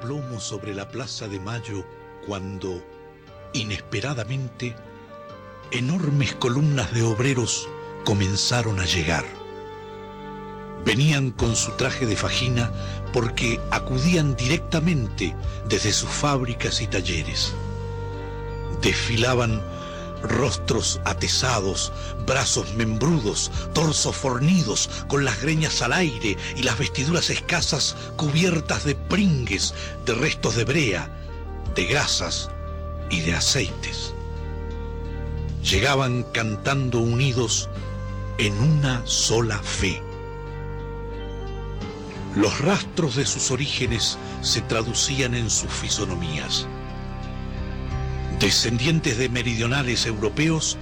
aplomo sobre la Plaza de Mayo cuando, inesperadamente, enormes columnas de obreros comenzaron a llegar. Venían con su traje de fajina porque acudían directamente desde sus fábricas y talleres. Desfilaban rostros atesados, brazos membrudos, torsos fornidos, con las greñas al aire y las vestiduras escasas cubiertas de pringues, de restos de brea, de grasas y de aceites. Llegaban cantando unidos en una sola fe. Los rastros de sus orígenes se traducían en sus fisonomías. Descendientes de meridionales europeos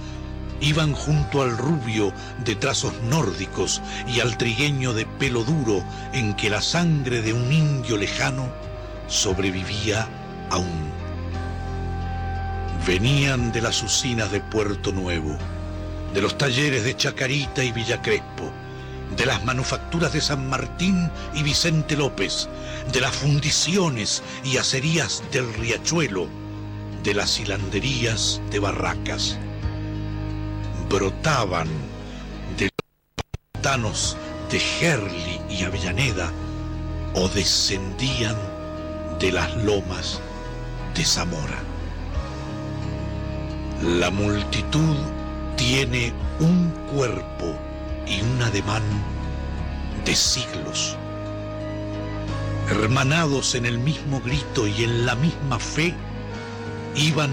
iban junto al rubio de trazos nórdicos y al trigueño de pelo duro en que la sangre de un indio lejano sobrevivía aún. Venían de las usinas de Puerto Nuevo, de los talleres de Chacarita y Villa Crespo, de las manufacturas de San Martín y Vicente López, de las fundiciones y acerías del Riachuelo, de las hilanderías de Barracas. Brotaban de los pantanos de Gerli y Avellaneda o descendían de las lomas de Zamora. La multitud tiene un cuerpo y un ademán de siglos. Hermanados en el mismo grito y en la misma fe, iban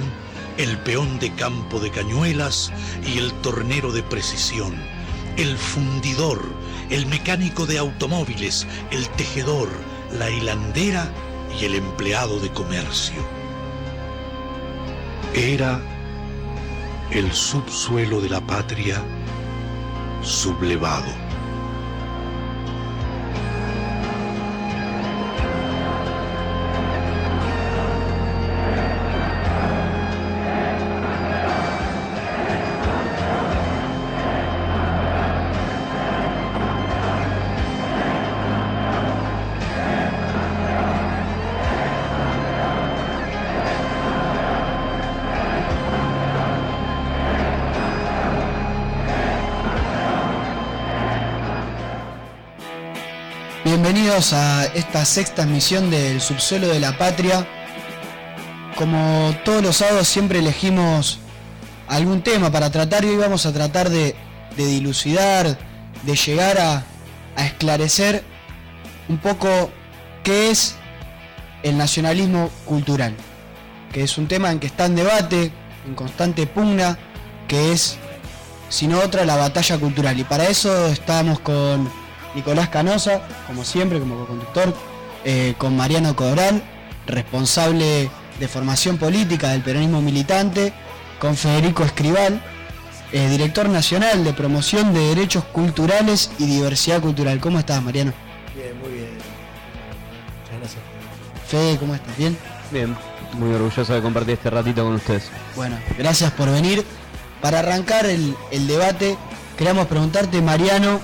el peón de campo de cañuelas y el tornero de precisión, el fundidor, el mecánico de automóviles, el tejedor, la hilandera y el empleado de comercio. Era el subsuelo de la patria sublevado. Bienvenidos a esta sexta emisión del Subsuelo de la Patria. Como todos los sábados siempre elegimos algún tema para tratar y hoy vamos a tratar de dilucidar, de llegar a esclarecer un poco qué es el nacionalismo cultural, que es un tema en que está en debate, en constante pugna, que es, si no otra, la batalla cultural. Y para eso estamos con Nicolás Canosa, como siempre, como co-conductor, con Mariano Codral, responsable de formación política del peronismo militante, con Federico Escribal, director nacional de promoción de derechos culturales y diversidad cultural. ¿Cómo estás, Mariano? Bien, muy bien. Muchas gracias. Fede, ¿cómo estás? ¿Bien? Bien, muy orgulloso de compartir este ratito con ustedes. Bueno, gracias por venir. Para arrancar el debate, queríamos preguntarte, Mariano,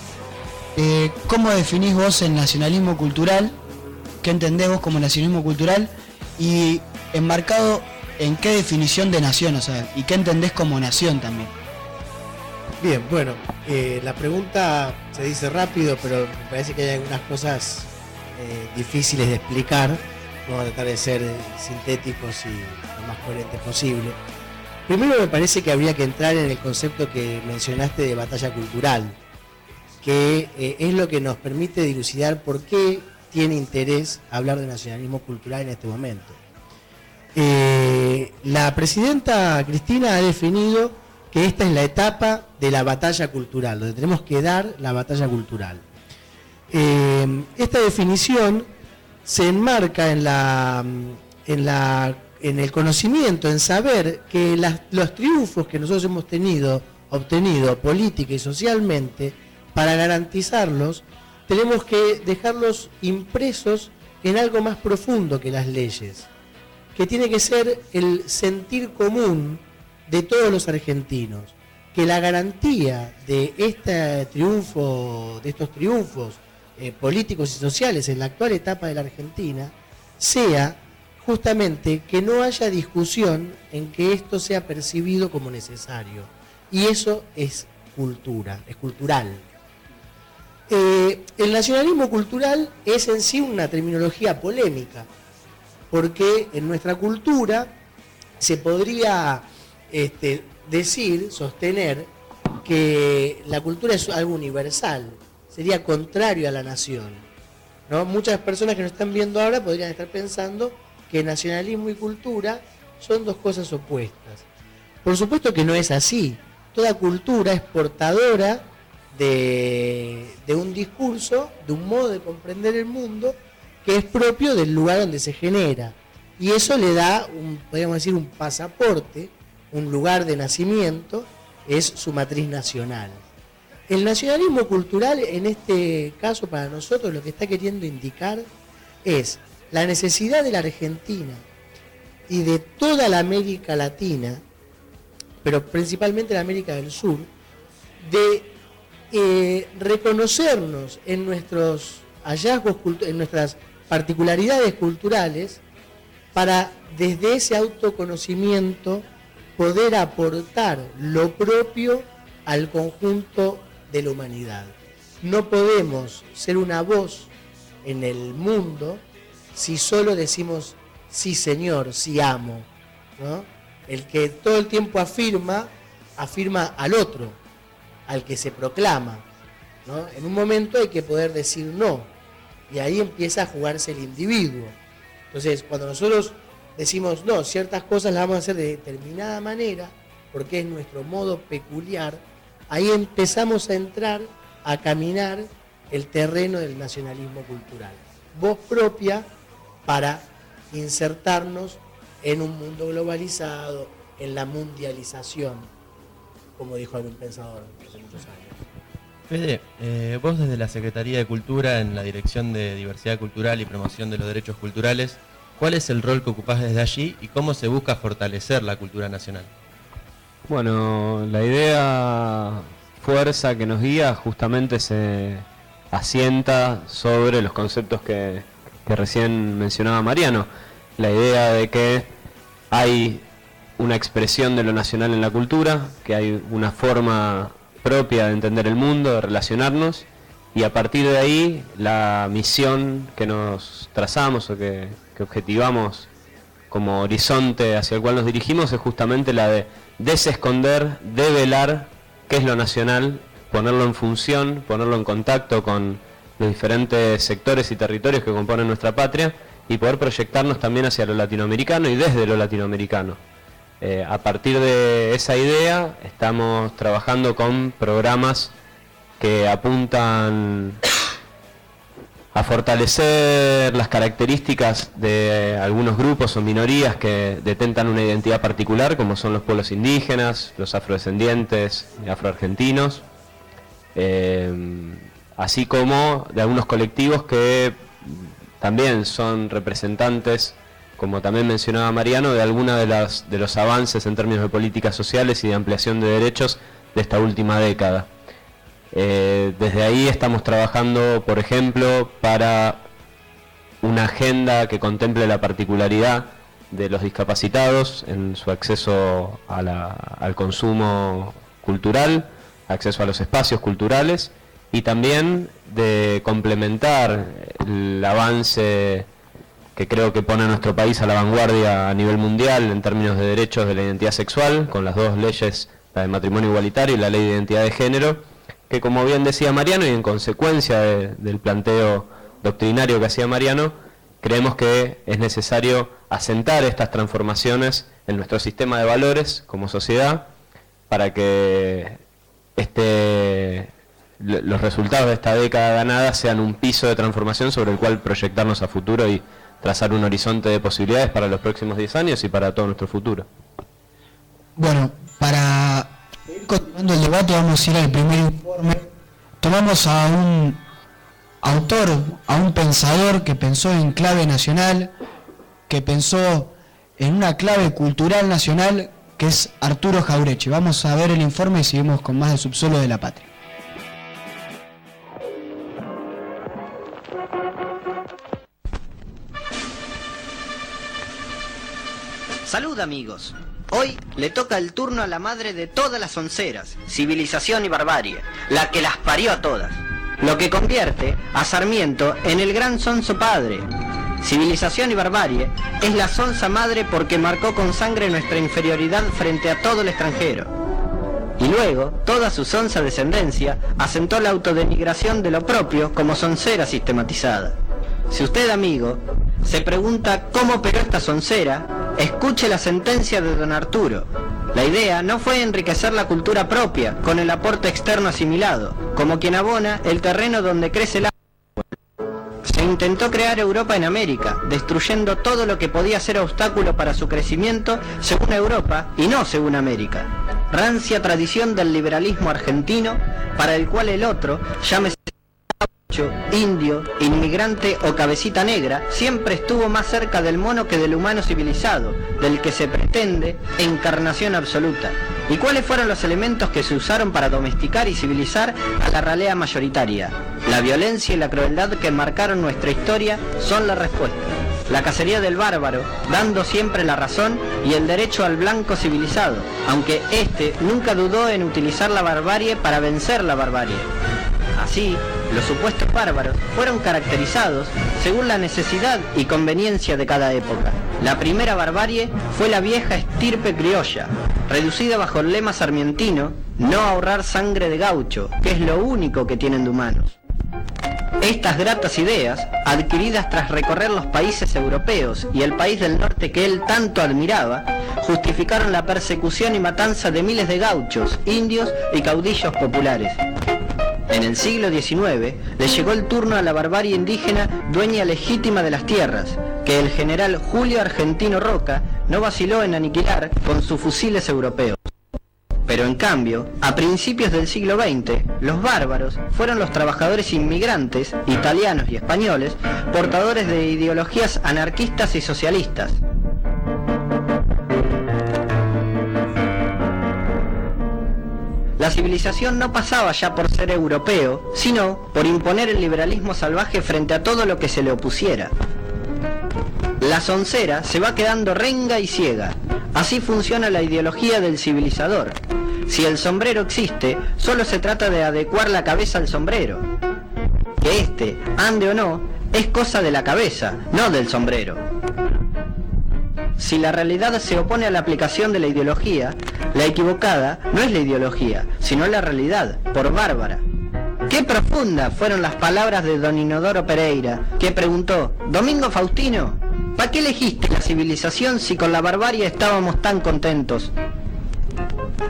¿cómo definís vos el nacionalismo cultural? ¿Qué entendés vos como nacionalismo cultural? Y enmarcado en qué definición de nación, o sea, y qué entendés como nación también. Bien, bueno, la pregunta se dice rápido, pero me parece que hay algunas cosas difíciles de explicar. Vamos a tratar de ser sintéticos y lo más coherentes posible. Primero me parece que habría que entrar en el concepto que mencionaste de batalla cultural, que es lo que nos permite dilucidar por qué tiene interés hablar de nacionalismo cultural en este momento. La presidenta Cristina ha definido que esta es la etapa de la batalla cultural, donde tenemos que dar la batalla cultural. Esta definición se enmarca en el conocimiento, en saber que los triunfos que nosotros hemos obtenido política y socialmente, para garantizarlos, tenemos que dejarlos impresos en algo más profundo que las leyes, que tiene que ser el sentir común de todos los argentinos, que la garantía de estos triunfos políticos y sociales en la actual etapa de la Argentina sea justamente que no haya discusión en que esto sea percibido como necesario. Y eso es cultura, es cultural. El nacionalismo cultural es en sí una terminología polémica, porque en nuestra cultura se podría sostener que la cultura es algo universal, sería contrario a la nación, ¿no? Muchas personas que nos están viendo ahora podrían estar pensando que nacionalismo y cultura son dos cosas opuestas. Por supuesto que no es así. Toda cultura es portadora de un discurso, de un modo de comprender el mundo que es propio del lugar donde se genera. Y eso le da, podríamos decir, un pasaporte, un lugar de nacimiento, es su matriz nacional. El nacionalismo cultural, en este caso para nosotros, lo que está queriendo indicar es la necesidad de la Argentina y de toda la América Latina, pero principalmente la América del Sur, de reconocernos en nuestros hallazgos, en nuestras particularidades culturales, para desde ese autoconocimiento poder aportar lo propio al conjunto de la humanidad. No podemos ser una voz en el mundo si solo decimos sí señor, sí amo, ¿no? El que todo el tiempo afirma al otro, al que se proclama, ¿no? En un momento hay que poder decir no, y ahí empieza a jugarse el individuo. Entonces, cuando nosotros decimos no, ciertas cosas las vamos a hacer de determinada manera, porque es nuestro modo peculiar, ahí empezamos a entrar, a caminar el terreno del nacionalismo cultural. Voz propia para insertarnos en un mundo globalizado, en la mundialización, como dijo algún pensador hace muchos años. Fede, vos desde la Secretaría de Cultura, en la Dirección de Diversidad Cultural y Promoción de los Derechos Culturales, ¿cuál es el rol que ocupás desde allí y cómo se busca fortalecer la cultura nacional? Bueno, la idea fuerza que nos guía justamente se asienta sobre los conceptos que recién mencionaba Mariano. La idea de que hay una expresión de lo nacional en la cultura, que hay una forma propia de entender el mundo, de relacionarnos, y a partir de ahí la misión que nos trazamos o que objetivamos como horizonte hacia el cual nos dirigimos es justamente la de desesconder, develar qué es lo nacional, ponerlo en función, ponerlo en contacto con los diferentes sectores y territorios que componen nuestra patria y poder proyectarnos también hacia lo latinoamericano y desde lo latinoamericano. A partir de esa idea estamos trabajando con programas que apuntan a fortalecer las características de algunos grupos o minorías que detentan una identidad particular, como son los pueblos indígenas, los afrodescendientes y afroargentinos, así como de algunos colectivos que también son representantes, como también mencionaba Mariano, de alguna de los avances en términos de políticas sociales y de ampliación de derechos de esta última década. Desde ahí estamos trabajando, por ejemplo, para una agenda que contemple la particularidad de los discapacitados en su acceso al consumo cultural, acceso a los espacios culturales, y también de complementar el avance que creo que pone a nuestro país a la vanguardia a nivel mundial en términos de derechos de la identidad sexual, con las dos leyes, la de matrimonio igualitario y la ley de identidad de género, que como bien decía Mariano y en consecuencia del planteo doctrinario que hacía Mariano, creemos que es necesario asentar estas transformaciones en nuestro sistema de valores como sociedad para que los resultados de esta década ganada sean un piso de transformación sobre el cual proyectarnos a futuro y trazar un horizonte de posibilidades para los próximos 10 años y para todo nuestro futuro. Bueno, para ir continuando el debate vamos a ir al primer informe. Tomamos a un autor, a un pensador que pensó en clave nacional, que pensó en una clave cultural nacional, que es Arturo Jaureche. Vamos a ver el informe y seguimos con más de Subsuelo de la Patria. Salud, amigos. Hoy le toca el turno a la madre de todas las onceras, civilización y barbarie, la que las parió a todas. Lo que convierte a Sarmiento en el gran sonso padre. Civilización y barbarie es la sonsa madre porque marcó con sangre nuestra inferioridad frente a todo el extranjero. Y luego, toda su sonsa descendencia asentó la autodenigración de lo propio como soncera sistematizada. Si usted, amigo, se pregunta cómo operó esta soncera, escuche la sentencia de don Arturo. La idea no fue enriquecer la cultura propia con el aporte externo asimilado, como quien abona el terreno donde crece el árbol. Se intentó crear Europa en América, destruyendo todo lo que podía ser obstáculo para su crecimiento según Europa y no según América. Rancia tradición del liberalismo argentino, para el cual el otro, llámese indio, inmigrante o cabecita negra, siempre estuvo más cerca del mono que del humano civilizado, del que se pretende encarnación absoluta. ¿Y cuáles fueron los elementos que se usaron para domesticar y civilizar a la ralea mayoritaria? La violencia y la crueldad que marcaron nuestra historia son la respuesta. La cacería del bárbaro, dando siempre la razón y el derecho al blanco civilizado, aunque éste nunca dudó en utilizar la barbarie para vencer la barbarie. Así, los supuestos bárbaros fueron caracterizados según la necesidad y conveniencia de cada época. La primera barbarie fue la vieja estirpe criolla, reducida bajo el lema sarmientino, no ahorrar sangre de gaucho, que es lo único que tienen de humanos. Estas gratas ideas, adquiridas tras recorrer los países europeos y el país del norte que él tanto admiraba, justificaron la persecución y matanza de miles de gauchos, indios y caudillos populares. En el siglo XIX le llegó el turno a la barbarie indígena dueña legítima de las tierras, que el general Julio Argentino Roca no vaciló en aniquilar con sus fusiles europeos. Pero en cambio, a principios del siglo XX, los bárbaros fueron los trabajadores inmigrantes, italianos y españoles, portadores de ideologías anarquistas y socialistas. La civilización no pasaba ya por ser europeo, sino por imponer el liberalismo salvaje frente a todo lo que se le opusiera. La soncera se va quedando renga y ciega. Así funciona la ideología del civilizador. Si el sombrero existe, solo se trata de adecuar la cabeza al sombrero. Que éste ande o no, es cosa de la cabeza, no del sombrero. Si la realidad se opone a la aplicación de la ideología, la equivocada no es la ideología, sino la realidad, por bárbara. Qué profundas fueron las palabras de don Inodoro Pereira, que preguntó: Domingo Faustino, ¿para qué elegiste la civilización si con la barbarie estábamos tan contentos?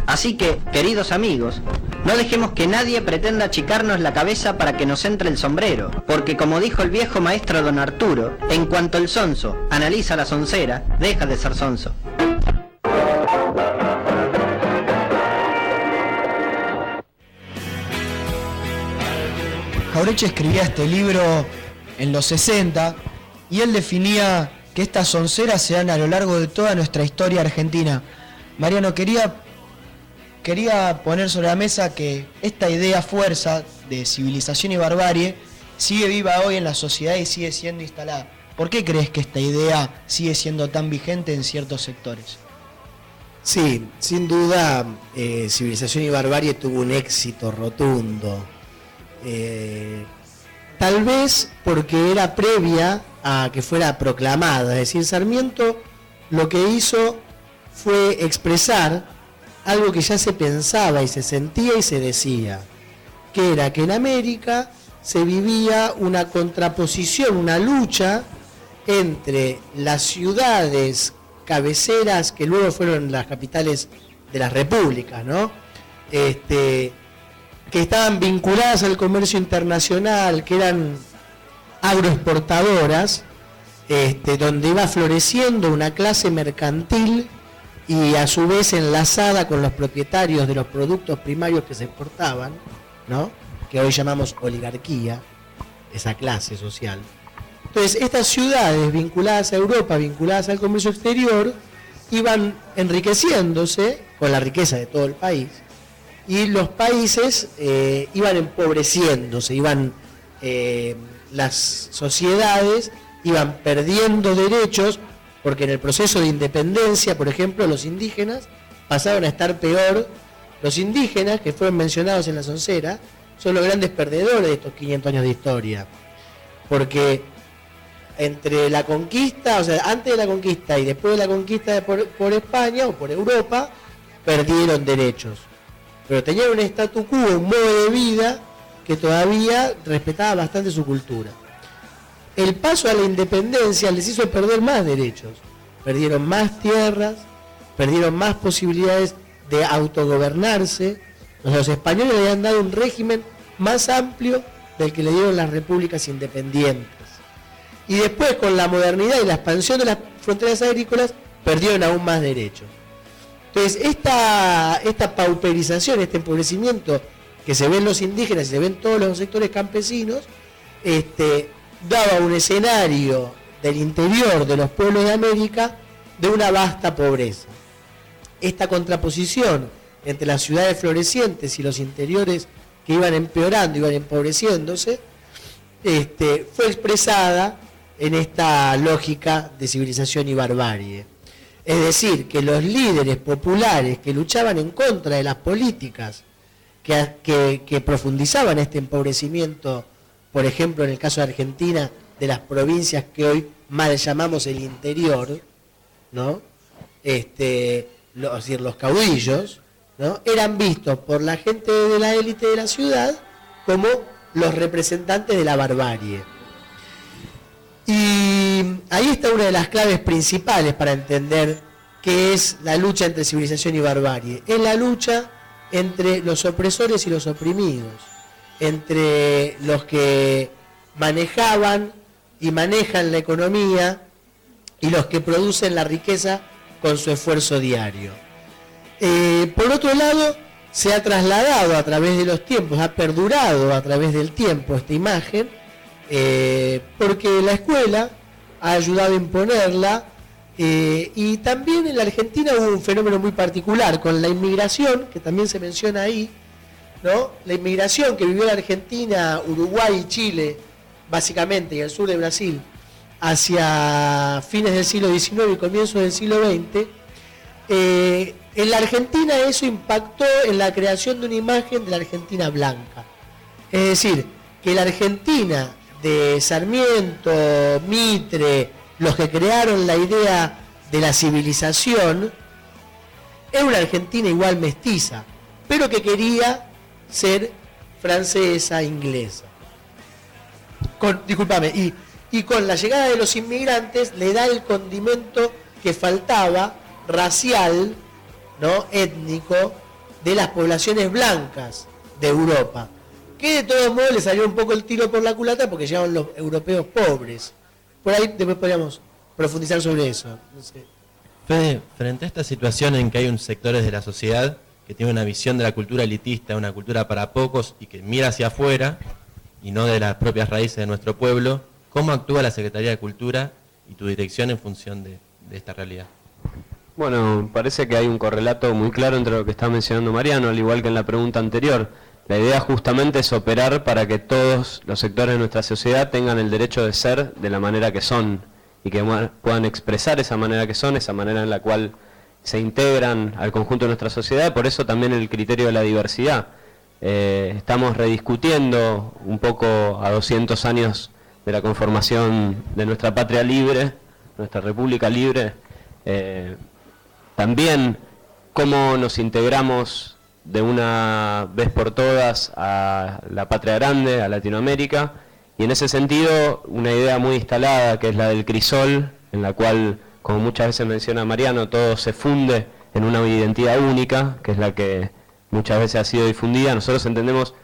Así que, queridos amigos, no dejemos que nadie pretenda achicarnos la cabeza para que nos entre el sombrero, porque como dijo el viejo maestro don Arturo, en cuanto el sonso analiza la soncera, deja de ser sonso. Jauretche escribía este libro en los 60 y él definía que estas sonceras se dan a lo largo de toda nuestra historia argentina. Mariano, quería poner sobre la mesa que esta idea fuerza de civilización y barbarie sigue viva hoy en la sociedad y sigue siendo instalada. ¿Por qué crees que esta idea sigue siendo tan vigente en ciertos sectores? Sí, sin duda, Civilización y Barbarie tuvo un éxito rotundo. Tal vez porque era previa a que fuera proclamada. Es decir, Sarmiento lo que hizo fue expresar algo que ya se pensaba y se sentía y se decía, que era que en América se vivía una contraposición, una lucha entre las ciudades cabeceras que luego fueron las capitales de las repúblicas, ¿no? Que estaban vinculadas al comercio internacional, que eran agroexportadoras, donde iba floreciendo una clase mercantil y a su vez enlazada con los propietarios de los productos primarios que se exportaban, ¿no? Que hoy llamamos oligarquía, esa clase social. Entonces, estas ciudades vinculadas a Europa, vinculadas al comercio exterior, iban enriqueciéndose con la riqueza de todo el país, y los países iban empobreciéndose, las sociedades iban perdiendo derechos porque en el proceso de independencia, por ejemplo, los indígenas pasaron a estar peor. Los indígenas, que fueron mencionados en la Soncera, son los grandes perdedores de estos 500 años de historia, porque entre la conquista, o sea, antes de la conquista y después de la conquista por España o por Europa, perdieron derechos, pero tenían un statu quo, un modo de vida que todavía respetaba bastante su cultura. El paso a la independencia les hizo perder más derechos, perdieron más tierras, perdieron más posibilidades de autogobernarse. Los españoles le habían dado un régimen más amplio del que le dieron las repúblicas independientes. Y después, con la modernidad y la expansión de las fronteras agrícolas, perdieron aún más derechos. Entonces, esta pauperización, este empobrecimiento que se ve en los indígenas y se ve en todos los sectores campesinos, daba un escenario del interior de los pueblos de América de una vasta pobreza. Esta contraposición entre las ciudades florecientes y los interiores que iban empeorando, iban empobreciéndose, fue expresada en esta lógica de civilización y barbarie. Es decir, que los líderes populares que luchaban en contra de las políticas que profundizaban este empobrecimiento, por ejemplo, en el caso de Argentina, de las provincias que hoy mal llamamos el interior, ¿no? Los caudillos, ¿no? Eran vistos por la gente de la élite de la ciudad como los representantes de la barbarie. Y ahí está una de las claves principales para entender qué es la lucha entre civilización y barbarie. Es la lucha entre los opresores y los oprimidos, entre los que manejaban y manejan la economía y los que producen la riqueza con su esfuerzo diario. Por otro lado, se ha trasladado a través de los tiempos, ha perdurado a través del tiempo esta imagen, porque la escuela ha ayudado a imponerla, y también en la Argentina hubo un fenómeno muy particular con la inmigración, que también se menciona ahí, ¿no? La inmigración que vivió la Argentina, Uruguay y Chile, básicamente, y el sur de Brasil, hacia fines del siglo XIX y comienzos del siglo XX, en la Argentina eso impactó en la creación de una imagen de la Argentina blanca. Es decir, que la Argentina de Sarmiento, Mitre, los que crearon la idea de la civilización, era una Argentina igual mestiza, pero que quería ser francesa, inglesa. Y con la llegada de los inmigrantes le da el condimento que faltaba, racial, ¿no? Étnico, de las poblaciones blancas de Europa, que de todos modos le salió un poco el tiro por la culata porque llegaban los europeos pobres. Por ahí después podríamos profundizar sobre eso. No sé. Fede, frente a esta situación en que hay un sectores de la sociedad que tiene una visión de la cultura elitista, una cultura para pocos y que mira hacia afuera y no de las propias raíces de nuestro pueblo, ¿cómo actúa la Secretaría de Cultura y tu dirección en función de esta realidad? Bueno, parece que hay un correlato muy claro entre lo que está mencionando Mariano, al igual que en la pregunta anterior. La idea justamente es operar para que todos los sectores de nuestra sociedad tengan el derecho de ser de la manera que son y que puedan expresar esa manera que son, esa manera en la cual se integran al conjunto de nuestra sociedad. Por eso también el criterio de la diversidad. Estamos rediscutiendo un poco a 200 años de la conformación de nuestra patria libre, nuestra república libre, también cómo nos integramos de una vez por todas a la patria grande, a Latinoamérica, y en ese sentido una idea muy instalada que es la del crisol, en la cual, como muchas veces menciona Mariano, todo se funde en una identidad única, que es la que muchas veces ha sido difundida. Nosotros entendemos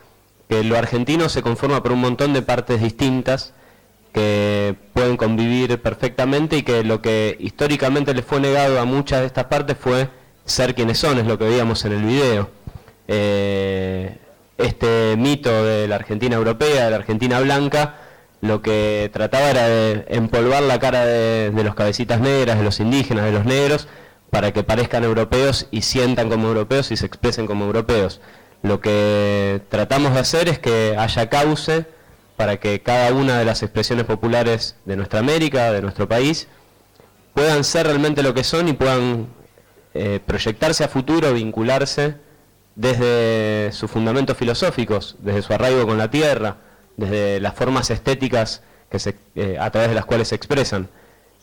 que lo argentino se conforma por un montón de partes distintas que pueden convivir perfectamente y que lo que históricamente les fue negado a muchas de estas partes fue ser quienes son, es lo que veíamos en el video. Este mito de la Argentina europea, de la Argentina blanca, lo que trataba era de empolvar la cara de los cabecitas negras, de los indígenas, de los negros, para que parezcan europeos y sientan como europeos y se expresen como europeos. Lo que tratamos de hacer es que haya cauce para que cada una de las expresiones populares de nuestra América, de nuestro país, puedan ser realmente lo que son y puedan proyectarse a futuro, vincularse desde sus fundamentos filosóficos, desde su arraigo con la tierra, desde las formas estéticas a través de las cuales se expresan.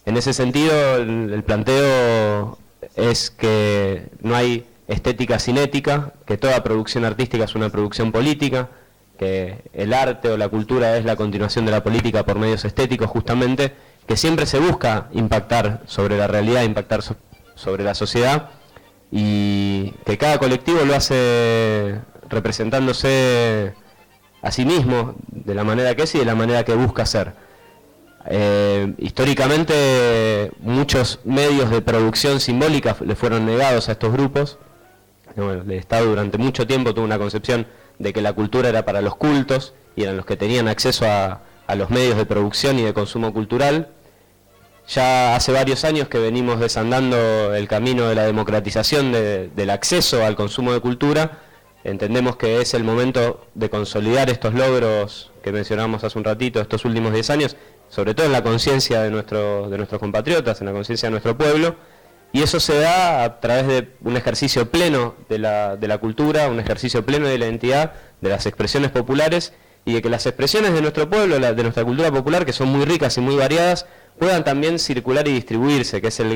En ese sentido, el planteo es que no hay estética sin ética, que toda producción artística es una producción política, que el arte o la cultura es la continuación de la política por medios estéticos justamente, que siempre se busca impactar sobre la realidad, impactar sobre la sociedad, y que cada colectivo lo hace representándose a sí mismo de la manera que es y de la manera que busca ser. Históricamente muchos medios de producción simbólica le fueron negados a estos grupos. Bueno, el Estado durante mucho tiempo tuvo una concepción de que la cultura era para los cultos y eran los que tenían acceso a los medios de producción y de consumo cultural. Ya hace varios años que venimos desandando el camino de la democratización del acceso al consumo de cultura. Entendemos que es el momento de consolidar estos logros que mencionamos hace un ratito, estos últimos 10 años, sobre todo en la conciencia de nuestros compatriotas, en la conciencia de nuestro pueblo, y eso se da a través de un ejercicio pleno de la cultura, un ejercicio pleno de la identidad, de las expresiones populares, y de que las expresiones de nuestro pueblo, de nuestra cultura popular, que son muy ricas y muy variadas, puedan también circular y distribuirse, que es la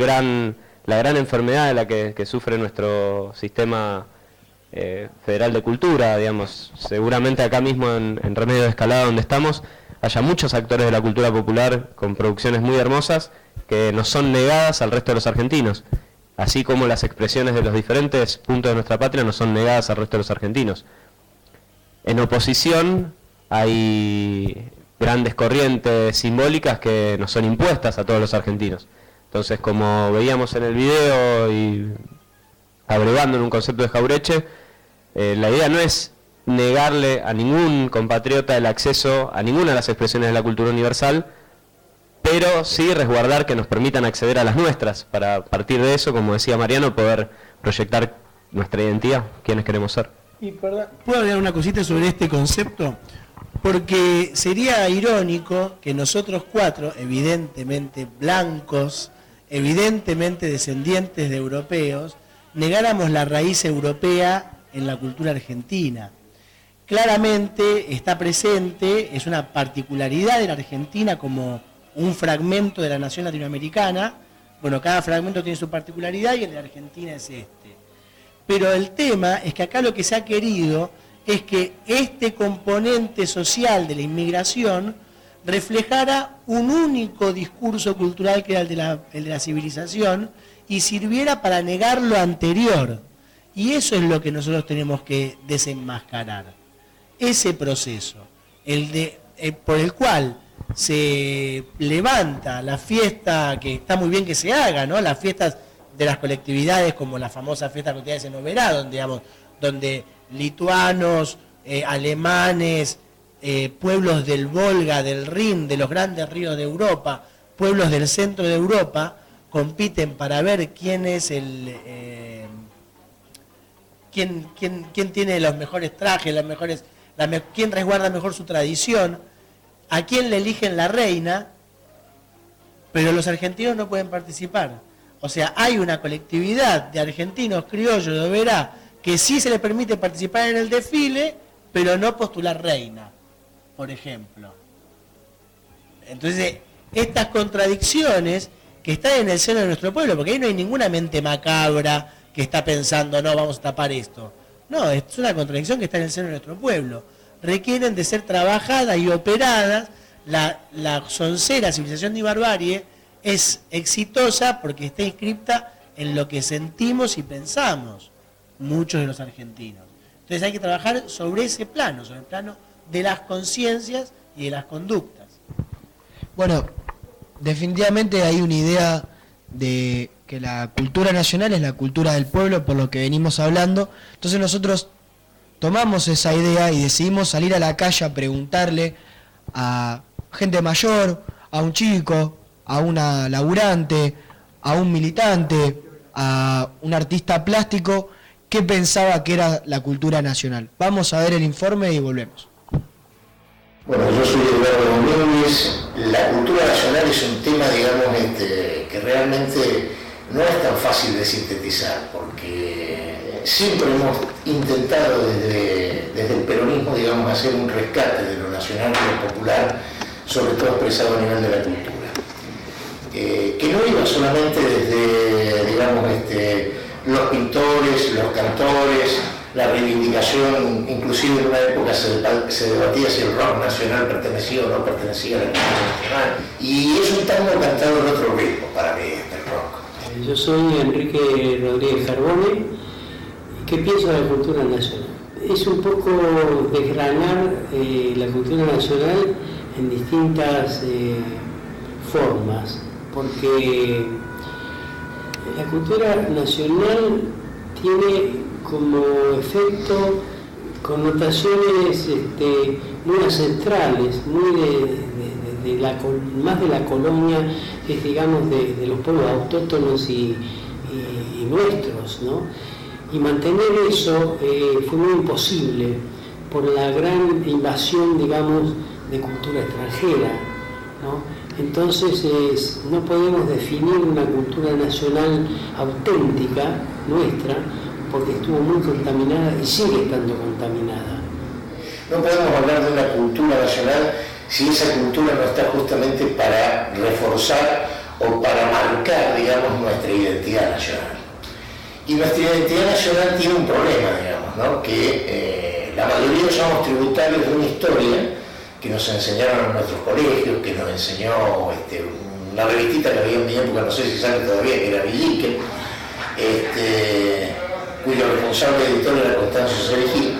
gran enfermedad de la que sufre nuestro sistema federal de cultura, digamos. Seguramente acá mismo en Remedio de Escalada, donde estamos, haya muchos actores de la cultura popular con producciones muy hermosas que nos son negadas al resto de los argentinos, así como las expresiones de los diferentes puntos de nuestra patria nos son negadas al resto de los argentinos. En oposición hay grandes corrientes simbólicas que nos son impuestas a todos los argentinos. Entonces, como veíamos en el video y abrevando en un concepto de Jaureche, la idea no es negarle a ningún compatriota el acceso a ninguna de las expresiones de la cultura universal, pero sí resguardar que nos permitan acceder a las nuestras, para a partir de eso, como decía Mariano, poder proyectar nuestra identidad, quiénes queremos ser. Y perdón, ¿puedo agregar una cosita sobre este concepto? Porque sería irónico que nosotros cuatro, evidentemente blancos, evidentemente descendientes de europeos, negáramos la raíz europea en la cultura argentina. Claramente está presente, es una particularidad de la Argentina como un fragmento de la nación latinoamericana. Bueno, cada fragmento tiene su particularidad y el de Argentina es este. Pero el tema es que acá lo que se ha querido es que este componente social de la inmigración reflejara un único discurso cultural que era el de la civilización y sirviera para negar lo anterior. Y eso es lo que nosotros tenemos que desenmascarar. Ese proceso, por el cual se levanta la fiesta, que está muy bien que se haga, ¿no? Las fiestas de las colectividades, como la famosa fiesta de colectividades en Oberá, donde lituanos, alemanes, pueblos del Volga, del Rin, de los grandes ríos de Europa, pueblos del centro de Europa, compiten para ver quién es quién tiene los mejores trajes, quién resguarda mejor su tradición, a quién le eligen la reina, pero los argentinos no pueden participar. O sea, hay una colectividad de argentinos criollos de Oberá que sí se les permite participar en el desfile, pero no postular reina, por ejemplo. Entonces, estas contradicciones que están en el seno de nuestro pueblo, porque ahí no hay ninguna mente macabra que está pensando, no, vamos a tapar esto. No, es una contradicción que está en el seno de nuestro pueblo. Requieren de ser trabajadas y operadas. La soncera civilización y barbarie es exitosa porque está inscripta en lo que sentimos y pensamos muchos de los argentinos. Entonces hay que trabajar sobre ese plano, sobre el plano de las conciencias y de las conductas. Bueno, definitivamente hay una idea de que la cultura nacional es la cultura del pueblo, por lo que venimos hablando. Entonces nosotros tomamos esa idea y decidimos salir a la calle a preguntarle a gente mayor, a un chico, a una laburante, a un militante, a un artista plástico, qué pensaba que era la cultura nacional. Vamos a ver el informe y volvemos. Bueno, yo soy Eduardo Domínguez. La cultura nacional es un tema, digamos, que realmente no es tan fácil de sintetizar, porque siempre hemos intentado desde el peronismo, digamos, hacer un rescate de lo nacional y lo popular, sobre todo expresado a nivel de la cultura. Que no iba solamente desde, digamos, los pintores, los cantores, la reivindicación, inclusive en una época se debatía si el rock nacional pertenecía o no pertenecía a la cultura nacional, y es un tango cantado en otro ritmo para mí, el rock. Yo soy Enrique Rodríguez Carbone. ¿Qué pienso de la cultura nacional? Es un poco desgranar la cultura nacional en distintas formas, porque la cultura nacional tiene como efecto connotaciones muy ancestrales, muy más de la colonia, digamos, de los pueblos autóctonos y nuestros, ¿no? Y mantener eso fue muy imposible por la gran invasión, digamos, de cultura extranjera, ¿no? Entonces no podemos definir una cultura nacional auténtica nuestra, porque estuvo muy contaminada y sigue estando contaminada. No podemos hablar de una cultura nacional si esa cultura no está justamente para reforzar o para marcar, digamos, nuestra identidad nacional. Y nuestra identidad nacional tiene un problema, digamos, ¿no? Que la mayoría somos tributarios de una historia que nos enseñaron en nuestros colegios, que nos enseñó una revistita que había en mi época, no sé si sale todavía, que era Villique, cuyo responsable editor era Constancio Sergil,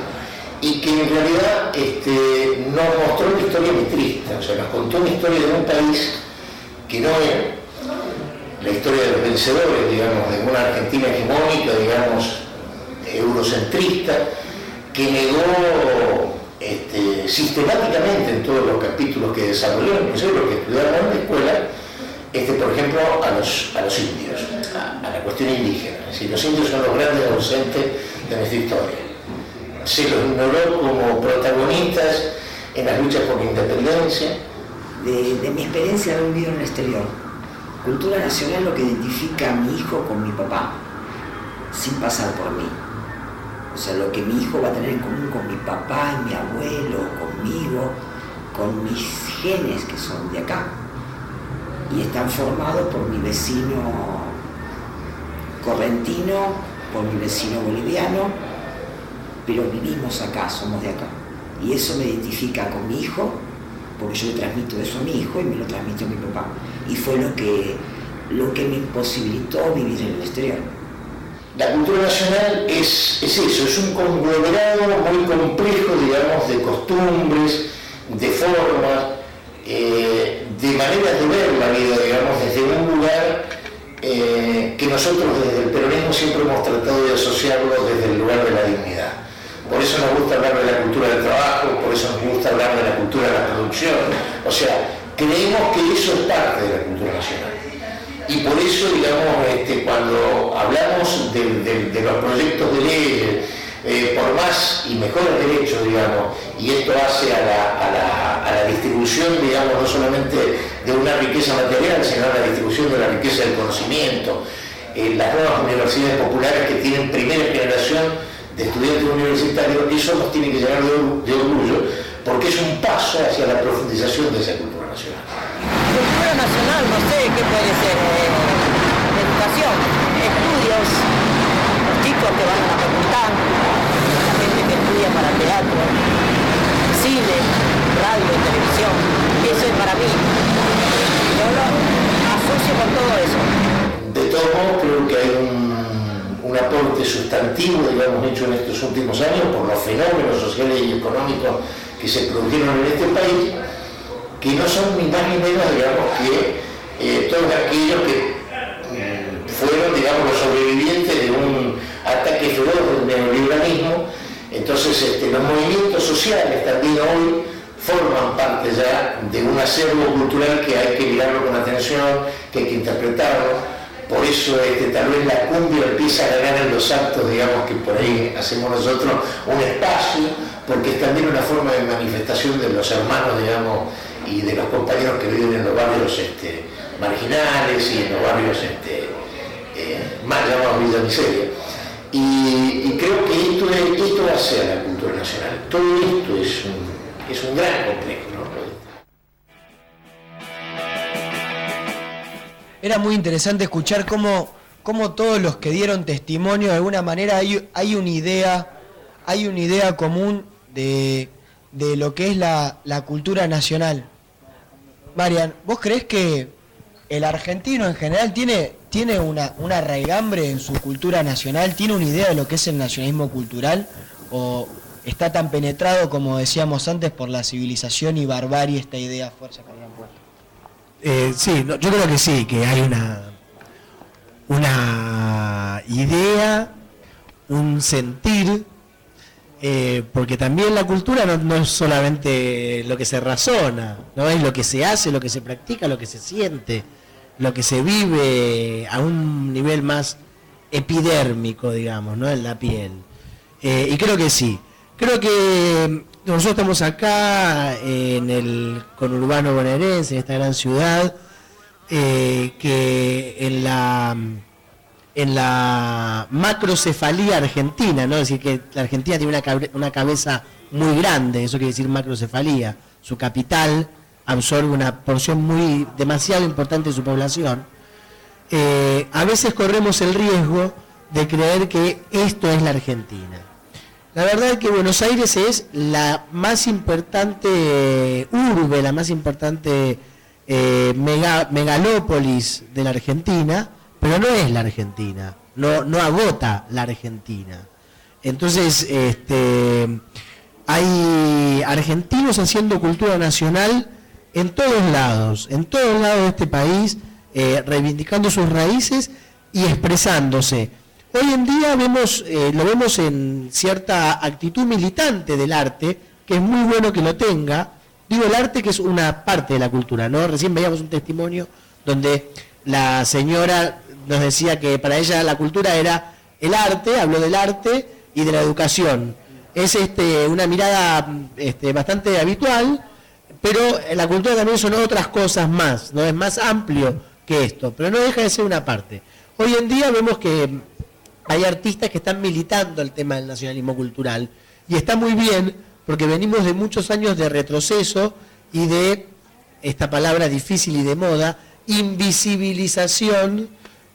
y que en realidad nos mostró una historia muy triste, o sea, nos contó una historia de un país que no era la historia de los vencedores, digamos, de una Argentina hegemónica, digamos, eurocentrista, que negó sistemáticamente en todos los capítulos que desarrolló, inclusive los que estudiaron en la escuela, por ejemplo, a los indios, a la cuestión indígena. Es decir, los indios son los grandes ausentes de nuestra historia. Se los ignoró como protagonistas en las luchas por la independencia. De mi experiencia de haber vivido en el exterior, cultura nacional es lo que identifica a mi hijo con mi papá, sin pasar por mí. O sea, lo que mi hijo va a tener en común con mi papá y mi abuelo, conmigo, con mis genes que son de acá. Y están formados por mi vecino correntino, por mi vecino boliviano, pero vivimos acá, somos de acá. Y eso me identifica con mi hijo, porque yo le transmito eso a mi hijo y me lo transmito a mi papá. Y fue lo que me imposibilitó vivir en el exterior. La cultura nacional es eso, es un conglomerado muy complejo, digamos, de costumbres, de formas, de maneras de ver la vida, digamos, desde un lugar que nosotros desde el peronismo siempre hemos tratado de asociarlo desde el lugar de la dignidad. Por eso nos gusta hablar de la cultura del trabajo, por eso nos gusta hablar de la cultura de la producción. O sea, creemos que eso es parte de la cultura nacional. Y por eso, digamos, cuando hablamos de los proyectos de ley, por más y mejores derechos, digamos, y esto hace a la distribución, digamos, no solamente de una riqueza material, sino a la distribución de la riqueza del conocimiento, las nuevas universidades populares que tienen primera generación de estudiantes universitarios, eso nos tiene que llenar de orgullo, porque es un paso hacia la profundización de esa cultura nacional. Cultura nacional, no sé qué puede ser, educación, estudios, los chicos que van a la facultad, la gente que estudia para teatro, cine, radio, televisión, eso es para mí. Yo lo asocio con todo eso. De todos modos, creo que hay un aporte sustantivo, digamos, hecho en estos últimos años por los fenómenos sociales y económicos que se produjeron en este país, que no son ni más ni menos, digamos, que todos aquellos que fueron, digamos, los sobrevivientes de un ataque feroz del neoliberalismo. Entonces, los movimientos sociales también hoy forman parte ya de un acervo cultural que hay que mirarlo con atención, que hay que interpretarlo, por eso tal vez la cumbia empieza a ganar en los actos, digamos, que por ahí hacemos nosotros un espacio, porque es también una forma de manifestación de los hermanos, digamos, y de los compañeros que viven en los barrios marginales y en los barrios más llamados Villa Miseria. Y creo que esto hace a la cultura nacional. Todo esto es un gran complejo, ¿no? Era muy interesante escuchar cómo todos los que dieron testimonio, de alguna manera hay una idea común de lo que es la cultura nacional. Marian, ¿vos creés que el argentino en general tiene una raigambre en su cultura nacional? ¿Tiene una idea de lo que es el nacionalismo cultural? ¿O está tan penetrado, como decíamos antes, por la civilización y barbarie esta idea fuerza que habían puesto? Sí, no, yo creo que sí, que hay una idea, un sentir, porque también la cultura no es solamente lo que se razona, no es lo que se hace, lo que se practica, lo que se siente, lo que se vive a un nivel más epidérmico, digamos, ¿no? En la piel. Y creo que sí. Creo que nosotros estamos acá en el conurbano bonaerense, en esta gran ciudad, que en la macrocefalía argentina, ¿no? Es decir, que la Argentina tiene una cabeza muy grande, eso quiere decir macrocefalía. Su capital absorbe una porción demasiado importante de su población. A veces corremos el riesgo de creer que esto es la Argentina. La verdad es que Buenos Aires es la más importante urbe, la más importante megalópolis de la Argentina, pero no es la Argentina, no agota la Argentina. Entonces, hay argentinos haciendo cultura nacional en todos lados de este país, reivindicando sus raíces y expresándose. Hoy en día lo vemos en cierta actitud militante del arte, que es muy bueno que lo tenga. Digo el arte que es una parte de la cultura, ¿no? Recién veíamos un testimonio donde la señora nos decía que para ella la cultura era el arte, habló del arte y de la educación. Es una mirada bastante habitual, pero la cultura también son otras cosas más, ¿no? Es más amplio que esto, pero no deja de ser una parte. Hoy en día vemos que hay artistas que están militando el tema del nacionalismo cultural y está muy bien porque venimos de muchos años de retroceso y de, esta palabra difícil y de moda, invisibilización